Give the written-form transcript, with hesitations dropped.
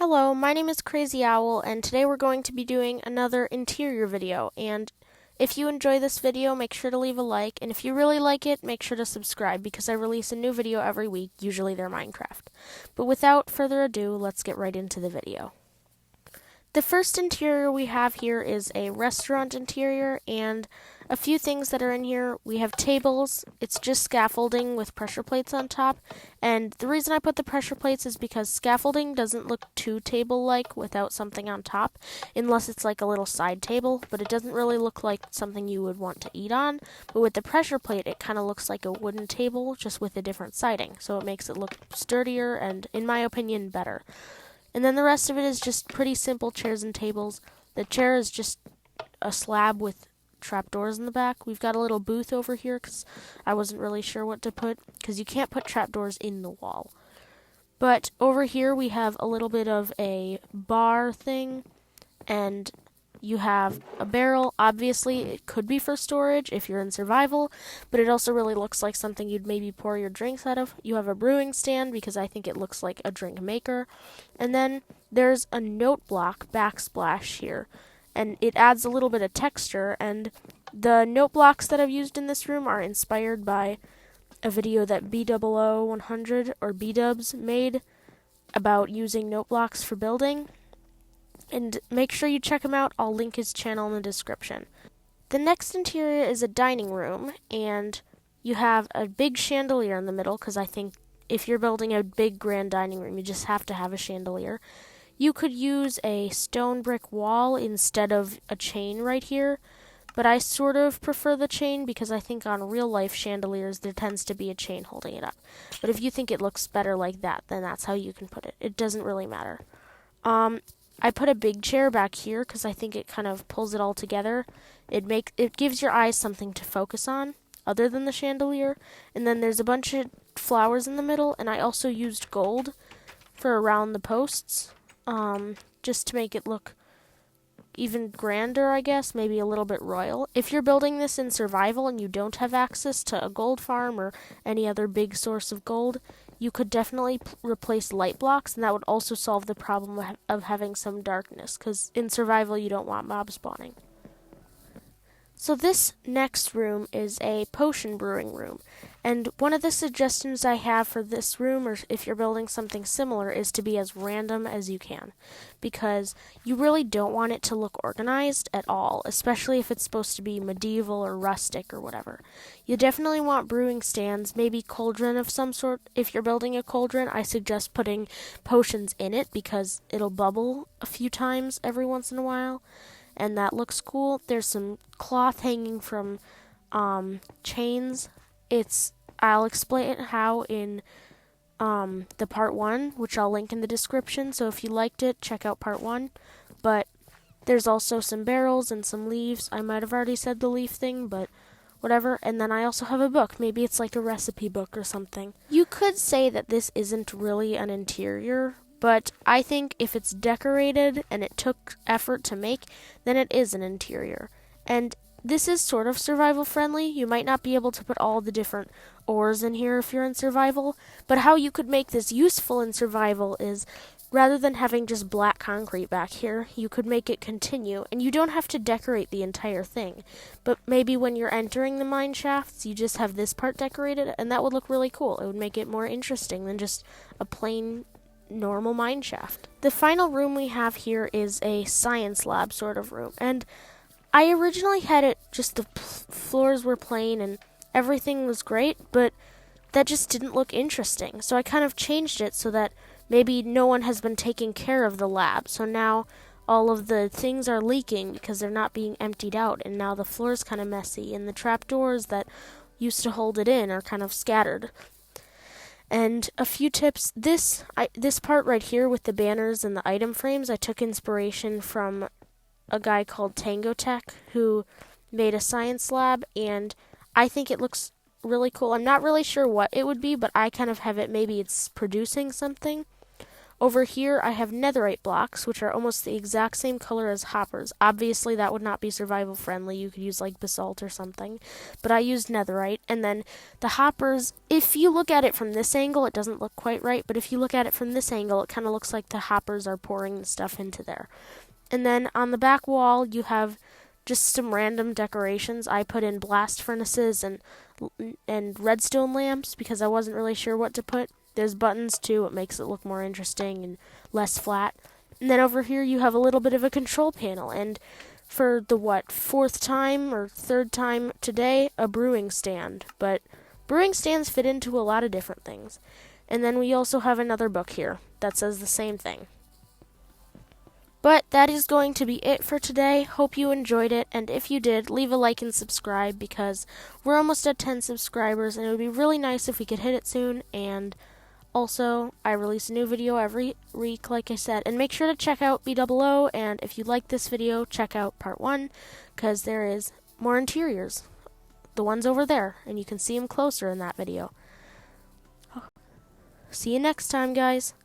Hello, my name is Crazy Owl, and today we're going to be doing another interior video. And if you enjoy this video, make sure to leave a like, and if you really like it, make sure to subscribe because I release a new video every week, usually they're Minecraft. But without further ado, let's get right into the video. The first interior we have here is a restaurant interior, and a few things that are in here. We have tables. It's just scaffolding with pressure plates on top, and the reason I put the pressure plates is because scaffolding doesn't look too table-like without something on top, unless it's like a little side table, but it doesn't really look like something you would want to eat on. But with the pressure plate, it kind of looks like a wooden table, just with a different siding, so it makes it look sturdier and, in my opinion, better. And then the rest of it is just pretty simple chairs and tables. The chair is just a slab with trapdoors in the back. We've got a little booth over here because I wasn't really sure what to put, because you can't put trapdoors in the wall. But over here we have a little bit of a bar thing, and you have a barrel. Obviously, it could be for storage if you're in survival, but it also really looks like something you'd maybe pour your drinks out of. You have a brewing stand because I think it looks like a drink maker. And then there's a note block backsplash here, and it adds a little bit of texture. And the note blocks that I've used in this room are inspired by a video that B000100 or B-dubs made about using note blocks for building. And make sure you check him out. I'll link his channel in the description. The next interior is a dining room, and you have a big chandelier in the middle, because I think if you're building a big grand dining room, you just have to have a chandelier. You could use a stone brick wall instead of a chain right here, but I sort of prefer the chain because I think on real life chandeliers there tends to be a chain holding it up. But if you think it looks better like that, then that's how you can put it. It doesn't really matter. I put a big chair back here because I think it kind of pulls it all together. It gives your eyes something to focus on other than the chandelier. And then there's a bunch of flowers in the middle, and I also used gold for around the posts, just to make it look even grander, I guess, maybe a little bit royal. If you're building this in survival and you don't have access to a gold farm or any other big source of gold, you could definitely replace light blocks, and that would also solve the problem of having some darkness, because in survival you don't want mob spawning. So this next room is a potion brewing room, and one of the suggestions I have for this room, or if you're building something similar, is to be as random as you can, because you really don't want it to look organized at all, especially if it's supposed to be medieval or rustic or whatever. You definitely want brewing stands, maybe cauldron of some sort. If you're building a cauldron, I suggest putting potions in it because it'll bubble a few times every once in a while, and that looks cool. There's some cloth hanging from chains. I'll explain how in the part 1, which I'll link in the description, so if you liked it, check out part 1. But there's also some barrels and some leaves. I might have already said the leaf thing, but whatever. And then I also have a book. Maybe it's like a recipe book or something. You could say that this isn't really an interior, but I think if it's decorated and it took effort to make, then it is an interior. And this is sort of survival friendly. You might not be able to put all the different ores in here if you're in survival, but how you could make this useful in survival is, rather than having just black concrete back here, you could make it continue, and you don't have to decorate the entire thing. But maybe when you're entering the mine shafts, you just have this part decorated, and that would look really cool. It would make it more interesting than just a plain normal mine shaft. The final room we have here is a science lab sort of room, and I originally had it just the floors were plain and everything was great, but that just didn't look interesting. So I kind of changed it so that maybe no one has been taking care of the lab. So now all of the things are leaking because they're not being emptied out, and now the floor's kind of messy, and the trapdoors that used to hold it in are kind of scattered. And a few tips. This part right here with the banners and the item frames, I took inspiration from a guy called TangoTek who made a science lab, and I think it looks really cool. I'm not really sure what it would be, but I kind of have it, maybe it's producing something. Over here, I have netherite blocks, which are almost the exact same color as hoppers. Obviously, that would not be survival friendly. You could use like basalt or something. But I used netherite. And then the hoppers, if you look at it from this angle, it doesn't look quite right. But if you look at it from this angle, it kind of looks like the hoppers are pouring the stuff into there. And then on the back wall, you have just some random decorations. I put in blast furnaces and redstone lamps because I wasn't really sure what to put. There's buttons too, it makes it look more interesting and less flat. And then over here you have a little bit of a control panel, and for the fourth time or third time today, a brewing stand. But brewing stands fit into a lot of different things. And then we also have another book here that says the same thing. But that is going to be it for today. Hope you enjoyed it, and if you did, leave a like and subscribe because we're almost at 10 subscribers, and it would be really nice if we could hit it soon. And also, I release a new video every week, like I said, and make sure to check out B00, and if you like this video, check out part 1, because there is more interiors, the ones over there, and you can see them closer in that video. See you next time, guys.